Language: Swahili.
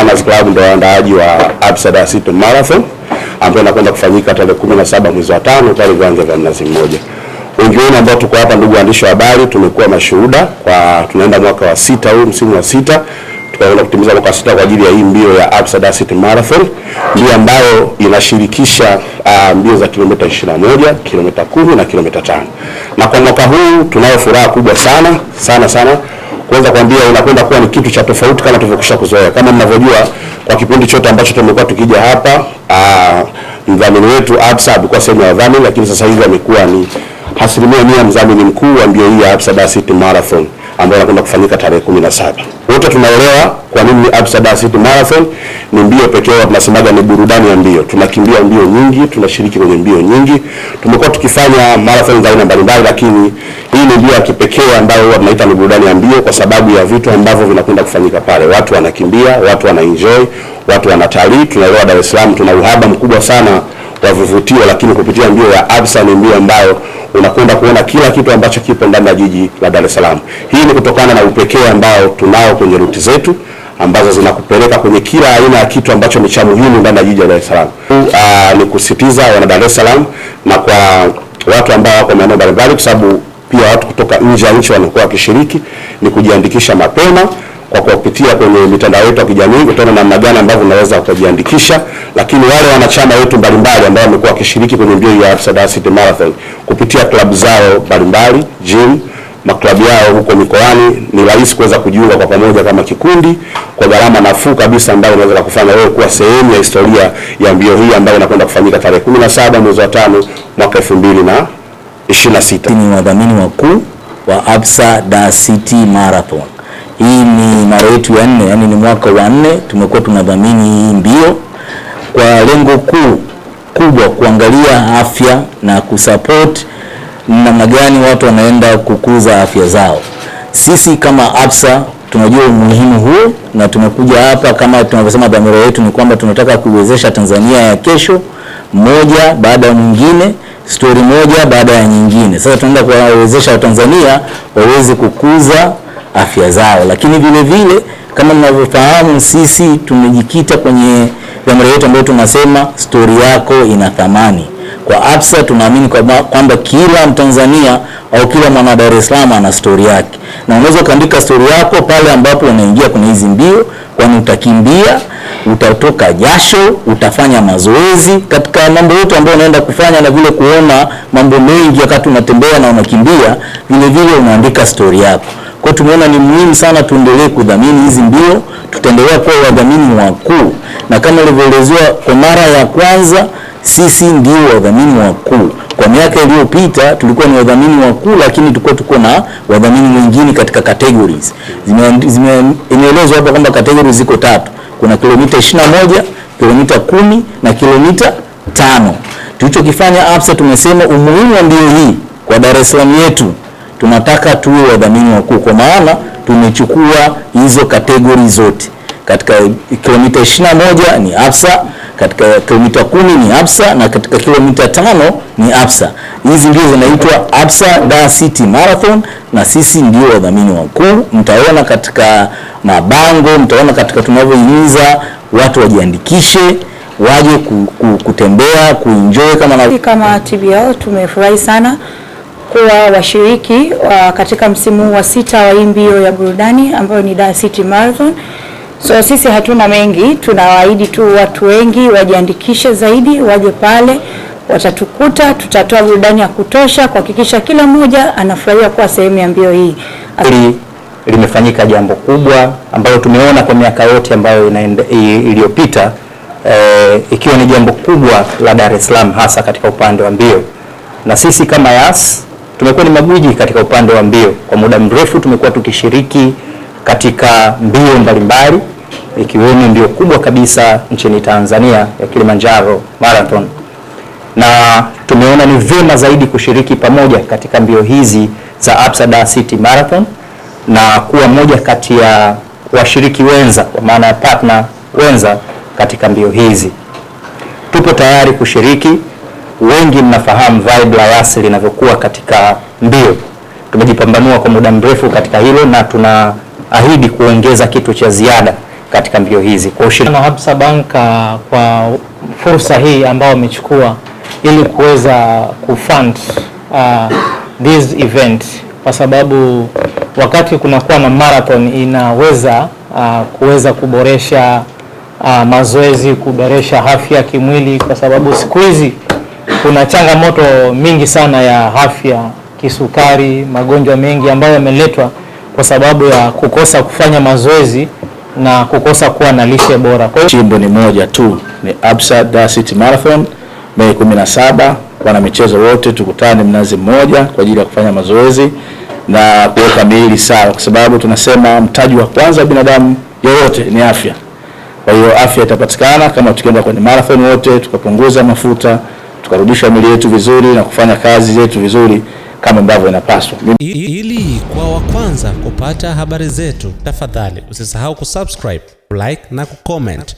Runners Club ndio waandaaji wa Absa Dar City Marathon ambayo inakwenda kufanyika tarehe 17 mwezi wa 5 pale viwanja vya Mnazi Mmoja. Wengi wenu ambao tuko hapa, ndugu waandishi wa habari, tumekuwa mashuhuda kwa tunaenda mwaka wa 6 huu, msimu wa 6. Tukaenda kutimiza mwaka wa 6 kwa ajili ya hii mbio ya Absa Dar City Marathon, mbio ambayo inashirikisha mbio za kilomita 21, kilomita 10 na kilomita 5. Na kwa mwaka huu tunayo furaha kubwa sana kuweza kuambia inakwenda kuwa ni kitu cha tofauti kama tulivyokwisha kuzoea. Kama mnavyojua, kwa kipindi chote ambacho tumekuwa tukija hapa, mdhamini wetu Absa alikuwa sehemu ya wadhamini, lakini sasa hivi amekuwa ni asilimia 100 mdhamini mkuu wa mbio hii ya Absa Dar City Marathon ambayo inakwenda kufanyika tarehe 17. Wote tunaelewa kwa nini Absa Dar City Marathon ni mbio pekee. Tunasemaga ni burudani ya mbio. Tunakimbia mbio nyingi, tunashiriki kwenye mbio nyingi. Tumekuwa tukifanya marathon za aina mbalimbali, lakini hii ni mbio ya kipekee ambayo huwa tunaita ni burudani ya mbio kwa sababu ya vitu ambavyo vinakwenda kufanyika pale. Watu wanakimbia, watu wanaenjoy, watu wanatalii. Tunaelewa Dar es Salaam tuna uhaba mkubwa sana wa vivutio, lakini kupitia mbio ya Absa ni mbio ambayo unakwenda kuona kila kitu ambacho kipo ndani ya jiji la Dar es Salaam. Hii ni kutokana na upekee ambao tunao kwenye ruti zetu ambazo zinakupeleka kwenye kila aina ya kitu ambacho ni cha muhimu ndani ya jiji la Dar es Salaam. Ni kusitiza wana Dar es Salaam na kwa watu ambao wako maeneo mbalimbali, kwa sababu pia watu kutoka nje ya nchi wanakuwa wakishiriki, ni kujiandikisha mapema kwa kupitia kwenye mitandao yetu ya kijamii, utaona namna gani ambavyo unaweza kujiandikisha. Lakini wale wanachama wetu mbalimbali ambao wamekuwa wakishiriki kwenye mbio ya Absa Dar City Marathon kupitia klabu zao mbalimbali, gym, maklabu yao huko mikoani, ni rahisi kuweza kujiunga kwa pamoja kama kikundi kwa gharama nafuu kabisa, ambayo unaweza kufanya wewe kuwa sehemu ya historia ya mbio hii ambayo inakwenda kufanyika tarehe 17 mwezi wa 5 mwaka 2026. Ni wadhamini wakuu wa Absa Dar City Marathon. Hii ni mara yetu ya 4, yani ni mwaka wa 4 tumekuwa tunadhamini hii mbio kwa lengo kubwa kuangalia afya na kusupport namna gani watu wanaenda kukuza afya zao. Sisi kama Absa tunajua umuhimu huu na tumekuja hapa kama tunavyosema, dhamira yetu ni kwamba tunataka kuiwezesha Tanzania ya kesho, moja baada ya mwingine, story moja baada ya nyingine. Sasa tunaenda kuwawezesha Watanzania waweze kukuza afya zao, lakini vile vile kama mnavyofahamu, sisi tumejikita kwenye dhamira yetu ambayo tunasema story yako ina thamani. Kwa Absa tunaamini kwamba kila Mtanzania au kila mwana Dar es Salaam ana story yake, na unaweza kuandika story yako pale ambapo unaingia kwenye hizi mbio, kwani utakimbia, utatoka jasho, utafanya mazoezi katika mambo yote ambayo unaenda kufanya, na vile kuona mambo mengi wakati unatembea na unakimbia, vile vile unaandika story yako. Kwa tumeona ni muhimu sana tuendelee kudhamini hizi mbio, tutaendelea kuwa wadhamini wakuu, na kama ilivyoelezewa kwa mara ya kwanza, sisi ndio wadhamini wakuu. Kwa miaka iliyopita tulikuwa ni wadhamini wakuu, lakini tuko na wadhamini wengine katika categories. Imeelezwa hapa kwamba categories ziko 3. Kuna kilomita 21, kilomita 10 na kilomita 5. Tulichokifanya Absa, tumesema umuhimu wa mbio hii kwa Dar es Salaam yetu, tunataka tuwe wadhamini wakuu, kwa maana tumechukua hizo kategori zote. Katika kilomita 21 ni Absa, katika kilomita 10 ni Absa, na katika kilomita 5 ni Absa. Hizi ndio zinaitwa Absa Dar City Marathon, na sisi ndio wadhamini wakuu. Mtaona katika mabango, mtaona katika tunavyohimiza watu wajiandikishe, waje kutembea, kuenjoy kama TBL. Tumefurahi sana kuwa washiriki katika msimu wa 6 wa hii mbio ya burudani ambayo ni Dar City Marathon. So sisi hatuna mengi, tunawaahidi tu watu wengi wajiandikishe zaidi, waje pale, watatukuta, tutatoa burudani ya kutosha kuhakikisha kila mmoja anafurahia kuwa sehemu ya mbio hii. Limefanyika jambo kubwa ambalo tumeona kwa miaka yote ambayo iliyopita, ikiwa ni jambo kubwa la Dar es Salaam hasa katika upande wa mbio. Na sisi kama Yas tumekuwa ni magwiji katika upande wa mbio. Kwa muda mrefu tumekuwa tukishiriki katika mbio mbalimbali, ikiwemo mbio kubwa kabisa nchini Tanzania ya Kilimanjaro Marathon, na tumeona ni vyema zaidi kushiriki pamoja katika mbio hizi za Absa Dar City Marathon na kuwa moja kati ya washiriki wenza, kwa maana ya partner wenza katika mbio hizi. Tupo tayari kushiriki. Wengi mnafahamu vibe la Yas linavyokuwa katika mbio. Tumejipambanua kwa muda mrefu katika hilo, na tunaahidi kuongeza kitu cha ziada katika mbio hizi. Kwa na Absa Bank kwa fursa hii ambao wamechukua ili kuweza kufund this event, kwa sababu wakati kunakuwa na marathon inaweza kuweza kuboresha mazoezi, kuboresha afya kimwili, kwa sababu siku hizi kuna changamoto mingi sana ya afya, kisukari, magonjwa mengi ambayo yameletwa kwa sababu ya kukosa kufanya mazoezi na kukosa kuwa na lishe bora. Kwa hiyo chimbo ni moja tu, ni Absa Dar City Marathon Mei 17. Wana michezo wote tukutane Mnazi Mmoja kwa ajili ya kufanya mazoezi na kuweka miili sawa, kwa sababu tunasema mtaji wa kwanza wa binadamu yoyote ni afya. Kwa hiyo afya itapatikana kama tukienda kwenye marathon wote, tukapunguza mafuta, tukarudisha miili yetu vizuri na kufanya kazi zetu vizuri kama ambavyo inapaswa. Ili kwa wa kwanza kupata habari zetu, tafadhali usisahau kusubscribe, like na kucomment.